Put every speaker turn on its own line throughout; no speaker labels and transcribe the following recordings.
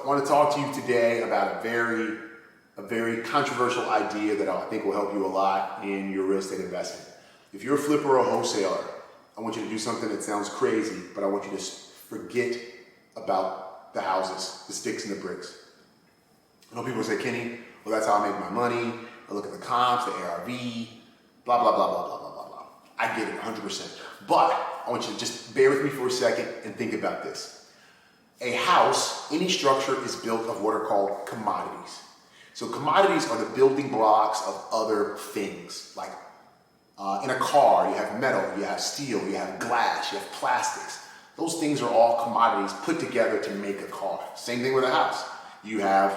I want to talk to you today about a very controversial idea that I think will help you a lot in your real estate investment. If you're a flipper or a wholesaler, I want you to do something that sounds crazy, but I want you to forget about the houses, the sticks and the bricks. I know people say, Kenny, well, that's how I make my money. I look at the comps, the ARV, blah, blah, blah, blah, blah, blah, blah, blah. I get it 100%. But I want you to just bear with me for a second and think about this. A house, any structure, is built of what are called commodities. So commodities are the building blocks of other things. Like in a car, you have metal, you have steel, you have glass, you have plastics. Those things are all commodities put together to make a car. Same thing with a house. You have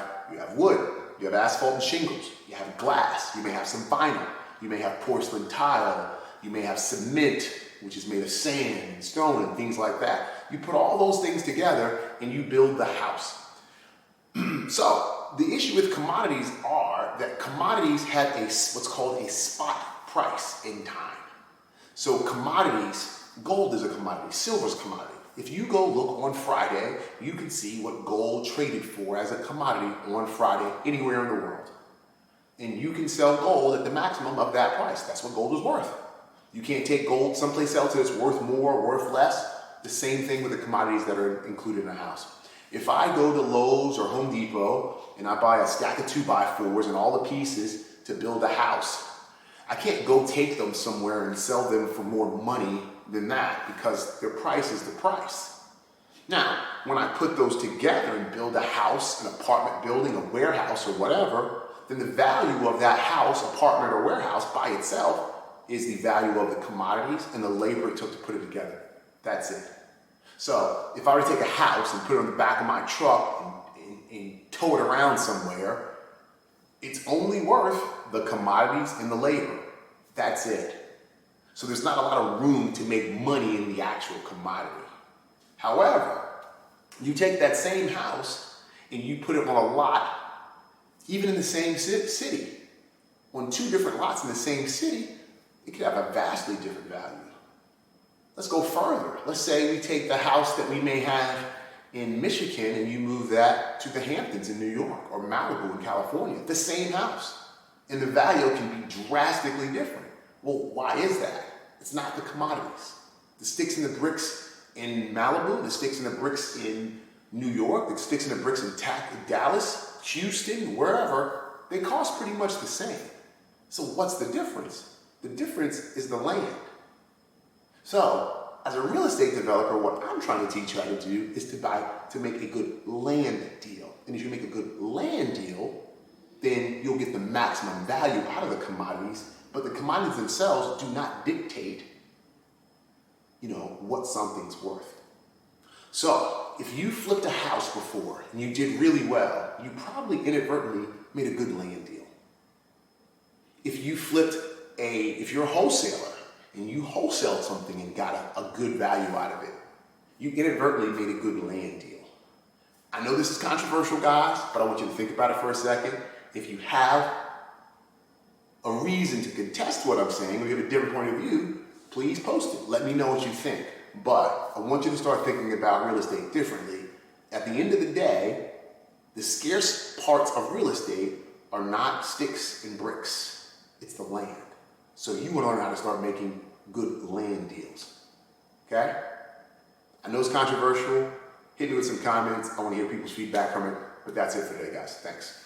wood, you have asphalt and shingles, you have glass, you may have some vinyl, you may have porcelain tile, you may have cement, which is made of sand and stone and things like that. You put all those things together and you build the house. So the issue with commodities are that commodities have what's called a spot price in time. So commodities, gold is a commodity, silver is a commodity. If you go look on Friday, you can see what gold traded for as a commodity on Friday anywhere in the world. And you can sell gold at the maximum of that price. That's what gold is worth. You can't take gold someplace else that's worth more or worth less. The same thing with the commodities that are included in a house. If I go to Lowe's or Home Depot and I buy a stack of 2x4s and all the pieces to build a house, I can't go take them somewhere and sell them for more money than that because their price is the price. Now, when I put those together and build a house, an apartment building, a warehouse or whatever, then the value of that house, apartment or warehouse by itself is the value of the commodities and the labor it took to put it together. That's it. So if I were to take a house and put it on the back of my truck and tow it around somewhere, it's only worth the commodities and the labor. That's it. So there's not a lot of room to make money in the actual commodity. However, you take that same house and you put it on a lot, even in the same city, on two different lots in the same city, it could have a vastly different value. Let's go further. Let's say we take the house that we may have in Michigan and you move that to the Hamptons in New York or Malibu in California, the same house. And the value can be drastically different. Well, why is that? It's not the commodities. The sticks and the bricks in Malibu, the sticks and the bricks in New York, the sticks and the bricks in Dallas, Houston, wherever, they cost pretty much the same. So what's the difference? The difference is the land. So as a real estate developer, what I'm trying to teach you how to do is to make a good land deal. And if you make a good land deal, then you'll get the maximum value out of the commodities, but the commodities themselves do not dictate, what something's worth. So if you flipped a house before and you did really well, you probably inadvertently made a good land deal. If you're a wholesaler and you wholesaled something and got a good value out of it, you inadvertently made a good land deal. I know this is controversial, guys, but I want you to think about it for a second. If you have a reason to contest what I'm saying, or you have a different point of view, please post it. Let me know what you think. But I want you to start thinking about real estate differently. At the end of the day, the scarce parts of real estate are not sticks and bricks. It's the land. So you want to learn how to start making good land deals. Okay? I know it's controversial. Hit me with some comments. I want to hear people's feedback from it. But that's it for today, guys. Thanks.